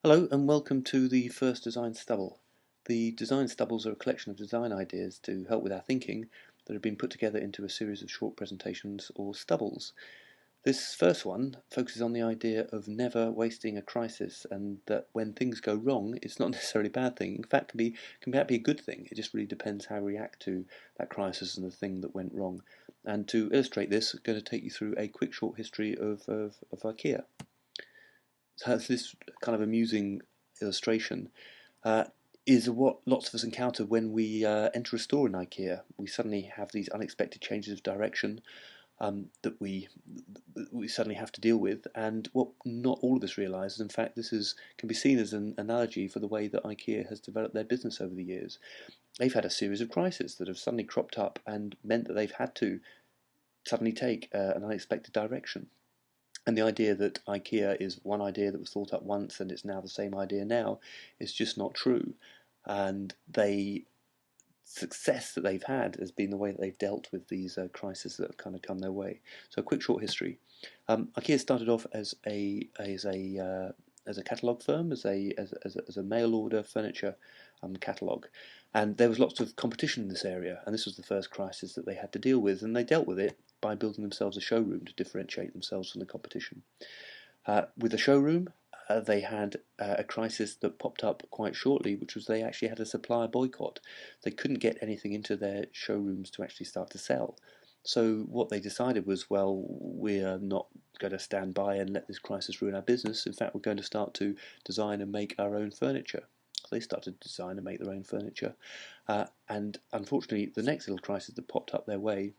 Hello and welcome to the first Design Stubble. The Design Stubbles are a collection of design ideas to help with our thinking that have been put together into a series of short presentations or stubbles. This first one focuses on the idea of never wasting a crisis, and that when things go wrong, it's not necessarily a bad thing. In fact, can be a good thing. It just really depends how we react to that crisis and the thing that went wrong. And to illustrate this, I'm going to take you through a quick short history of IKEA. So this kind of amusing illustration uh, is what lots of us encounter when we enter a store in IKEA. We suddenly have these unexpected changes of direction that we suddenly have to deal with, and what not all of us realise is, in fact, can be seen as an analogy for the way that IKEA has developed their business over the years. They've had a series of crises that have suddenly cropped up and meant that they've had to suddenly take an unexpected direction. And the idea that IKEA is one idea that was thought up once and it's now the same idea now is just not true. And the success that they've had has been the way that they've dealt with these crises that have kind of come their way. So a quick short history. IKEA started off as a catalogue firm, as a mail order furniture catalogue, and there was lots of competition in this area, and this was the first crisis that they had to deal with, and they dealt with it by building themselves a showroom to differentiate themselves from the competition. With the showroom, they had a crisis that popped up quite shortly, which was they actually had a supplier boycott. They couldn't get anything into their showrooms to actually start to sell. So what they decided was, well, we're not going to stand by and let this crisis ruin our business. In fact, we're going to start to design and make our own furniture. So they started to design and make their own furniture. And unfortunately, the next little crisis that popped up their way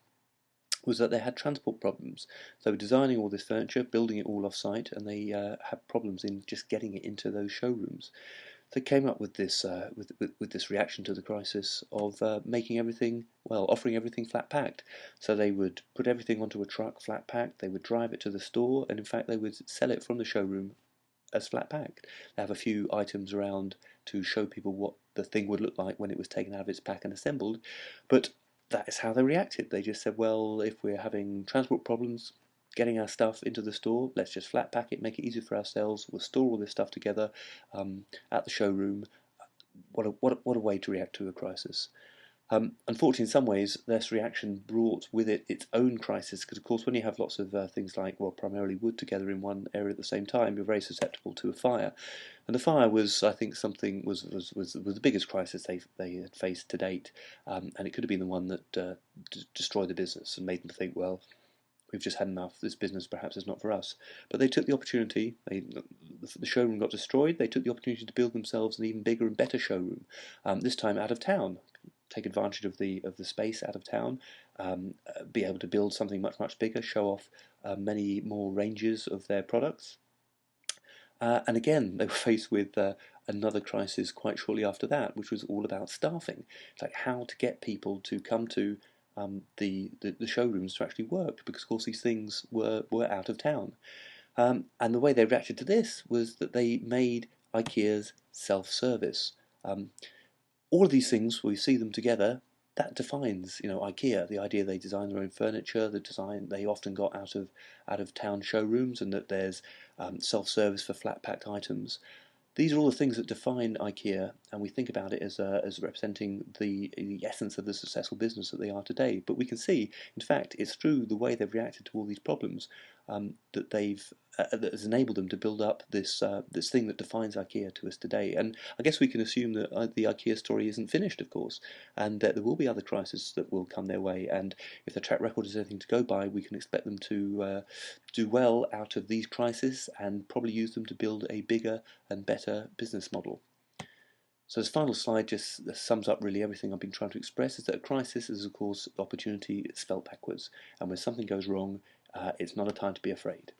was that they had transport problems. They were designing all this furniture, building it all off-site, and they had problems in just getting it into those showrooms. They came up with this with this reaction to the crisis of making everything, well, offering everything flat packed. So they would put everything onto a truck flat packed. They would drive it to the store, and in fact, they would sell it from the showroom as flat packed. They have a few items around to show people what the thing would look like when it was taken out of its pack and assembled, but that is how they reacted. They just said, well, if we're having transport problems getting our stuff into the store, let's just flat pack it, make it easier for ourselves. We'll store all this stuff together at the showroom. What a way to react to a crisis. Unfortunately, in some ways, this reaction brought with it its own crisis, because, of course, when you have lots of things like, well, primarily wood together in one area at the same time, you're very susceptible to a fire. And the fire was, I think, was the biggest crisis they had faced to date, and it could have been the one that destroyed the business and made them think, well, we've just had enough. This business perhaps is not for us. But they took the opportunity. The showroom got destroyed. They took the opportunity to build themselves an even bigger and better showroom. This time out of town. Take advantage of the space out of town. Be able to build something much bigger. Show off many more ranges of their products. And again, they were faced with another crisis quite shortly after that, which was all about staffing. It's like how to get people to come to the showrooms to actually work, because of course these things were out of town. And the way they reacted to this was that they made IKEA's self-service. All of these things, we see them together, that defines, IKEA. The idea they design their own furniture, the design they often got out of town showrooms, and that there's self-service for flat packed items. These are all the things that define IKEA, and we think about it as representing the essence of the successful business that they are today. But we can see, in fact, it's through the way they've reacted to all these problems that has enabled them to build up this thing that defines IKEA to us today. And I guess we can assume that the IKEA story isn't finished, of course, and that there will be other crises that will come their way. And if the track record is anything to go by, we can expect them to do well out of these crises and probably use them to build a bigger and better business model. So this final slide just sums up really everything I've been trying to express, is that a crisis is, of course, opportunity spelt backwards. And when something goes wrong, it's not a time to be afraid.